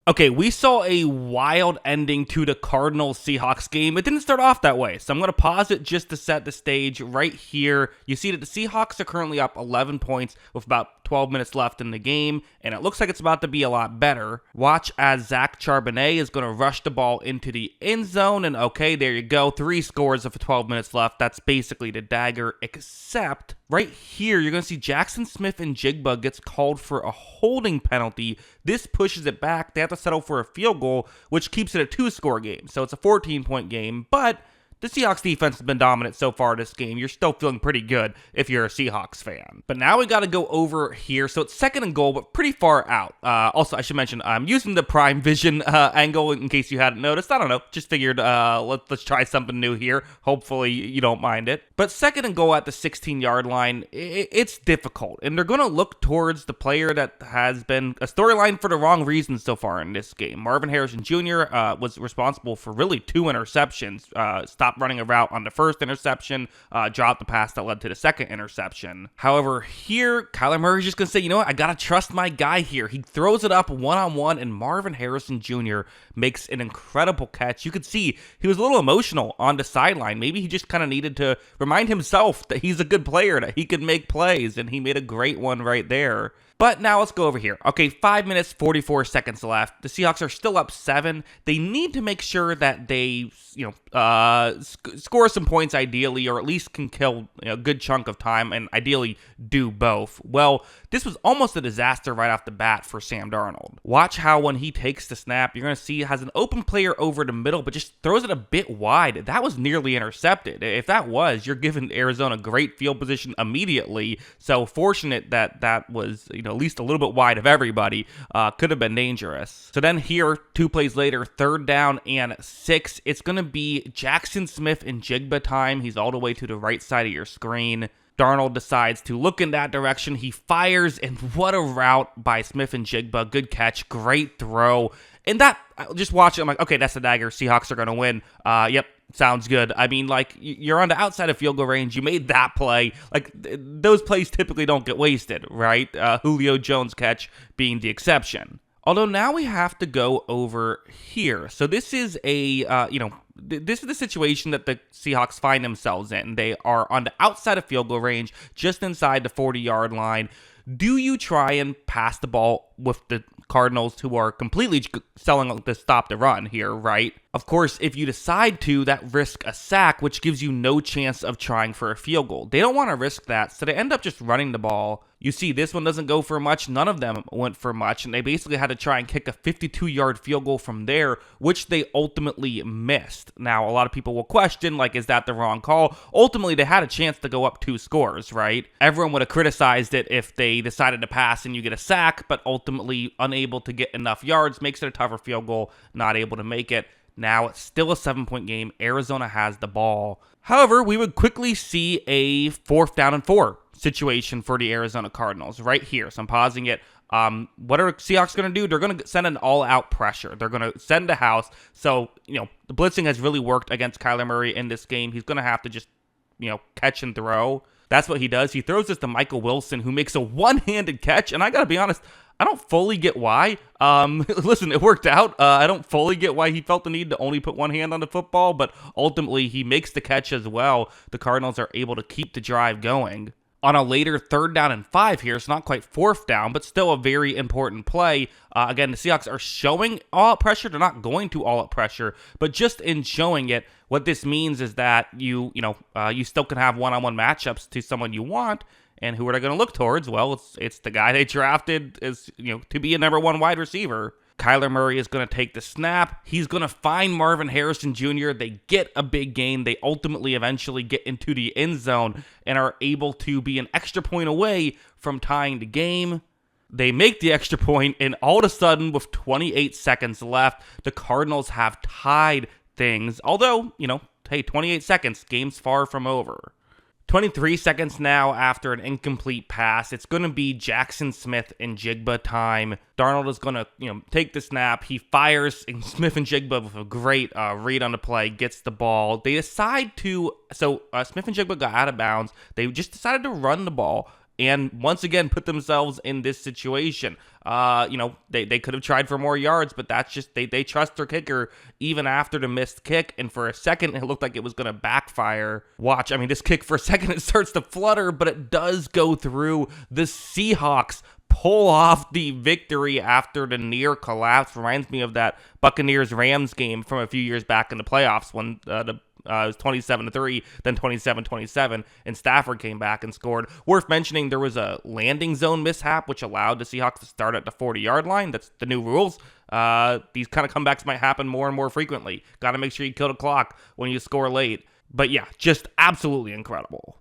Okay, we saw a wild ending to the Cardinals-Seahawks game. It didn't start off that way, so I'm going to pause it just to set the stage right here. You see that the Seahawks are currently up 11 points with about 12 minutes left in the game, and it looks like it's about to be a lot better. Watch as Zach Charbonnet is going to rush the ball into the end zone, and okay, there you go. 3 scores of 12 minutes left. That's basically the dagger, except right here, you're going to see Jackson Smith-Njigba gets called for a holding penalty. This pushes it back. They have to settle for a field goal, which keeps it a 2-score game. So it's a 14-point game, but the Seahawks defense has been dominant so far this game. You're still feeling pretty good if you're a Seahawks fan. But now we got to go over here. So it's 2nd and goal, but pretty far out. Also, I should mention, I'm using the prime vision angle in case you hadn't noticed. I don't know. Just figured let's try something new here. Hopefully you don't mind it. But 2nd and goal at the 16-yard line, it's difficult. And they're going to look towards the player that has been a storyline for the wrong reasons so far in this game. Marvin Harrison Jr. Was responsible for really 2 interceptions. Stopped running a route on the first interception, dropped the pass that led to the second interception. However, here, Kyler Murray's just going to say, you know what, I got to trust my guy here. He throws it up one-on-one, and Marvin Harrison Jr. makes an incredible catch. You could see he was a little emotional on the sideline. Maybe he just kind of needed to remind himself that he's a good player, that he could make plays, and he made a great one right there. But now let's go over here. Okay, 5 minutes, 44 seconds left. The Seahawks are still up 7. They need to make sure that they, score some points ideally, or at least can kill a good chunk of time, and ideally do both. Well, this was almost a disaster right off the bat for Sam Darnold. Watch how when he takes the snap, you're going to see he has an open player over the middle, but just throws it a bit wide. That was nearly intercepted. If that was, you're giving Arizona great field position immediately. So fortunate that was, at least a little bit wide of everybody. Could have been dangerous. So then here, 2 plays later, 3rd down and 6. It's going to be Jackson Smith-Njigba time. He's all the way to the right side of your screen. Darnold decides to look in that direction. He fires, and what a route by Smith-Njigba. Good catch, great throw. And that, just watch it, I'm like, okay, that's the dagger. Seahawks are going to win. Yep, sounds good. I mean, you're on the outside of field goal range. You made that play. Those plays typically don't get wasted, right? Julio Jones' catch being the exception. Although now we have to go over here. So this is this is the situation that the Seahawks find themselves in. They are on the outside of field goal range, just inside the 40-yard line. Do you try and pass the ball with the Cardinals, who are completely selling the stop the run here, right? Of course, if you decide to, that risk a sack, which gives you no chance of trying for a field goal. They don't want to risk that, so they end up just running the ball. You see, this one doesn't go for much. None of them went for much, and they basically had to try and kick a 52-yard field goal from there, which they ultimately missed. Now, a lot of people will question, is that the wrong call? Ultimately, they had a chance to go up 2 scores, right? Everyone would have criticized it if they decided to pass and you get a sack, but ultimately unable to get enough yards, makes it a tougher field goal, not able to make it. Now, it's still a 7-point game. Arizona has the ball. However, we would quickly see a 4th down and 4 situation for the Arizona Cardinals right here. So I'm pausing it. What are Seahawks going to do? They're going to send an all-out pressure. They're going to send a house. So, the blitzing has really worked against Kyler Murray in this game. He's going to have to just, catch and throw. That's what he does. He throws this to Michael Wilson, who makes a one-handed catch. And I got to be honest, I don't fully get why. Listen, it worked out. I don't fully get why he felt the need to only put one hand on the football, but ultimately he makes the catch as well. The Cardinals are able to keep the drive going. On a later 3rd down and 5 here, it's not quite 4th down, but still a very important play. Again, the Seahawks are showing all-out pressure. They're not going to all-out pressure, but just in showing it, what this means is that you still can have one-on-one matchups to someone you want. And who are they going to look towards? Well, it's the guy they drafted as to be a number 1 wide receiver. Kyler Murray is going to take the snap. He's going to find Marvin Harrison Jr. They get a big gain. They ultimately eventually get into the end zone and are able to be an extra point away from tying the game. They make the extra point, and all of a sudden, with 28 seconds left, the Cardinals have tied things. Although, 28 seconds, game's far from over. 23 seconds now after an incomplete pass. It's going to be Jackson Smith-Njigba time. Darnold is going to, take the snap. He fires, and Smith-Njigba with a great read on the play gets the ball. They decide to, Smith-Njigba got out of bounds. They just decided to run the ball. and once again put themselves in this situation. They could have tried for more yards, but that's just they trust their kicker even after the missed kick. And for a second, it looked like it was going to backfire. Watch, I mean, this kick for a second, it starts to flutter, but it does go through. The Seahawks pull off the victory after the near collapse. Reminds me of that Buccaneers-Rams game from a few years back in the playoffs when it was 27-3, then 27-27, and Stafford came back and scored. Worth mentioning, there was a landing zone mishap, which allowed the Seahawks to start at the 40-yard line. That's the new rules. These kind of comebacks might happen more and more frequently. Got to make sure you kill the clock when you score late. But yeah, just absolutely incredible.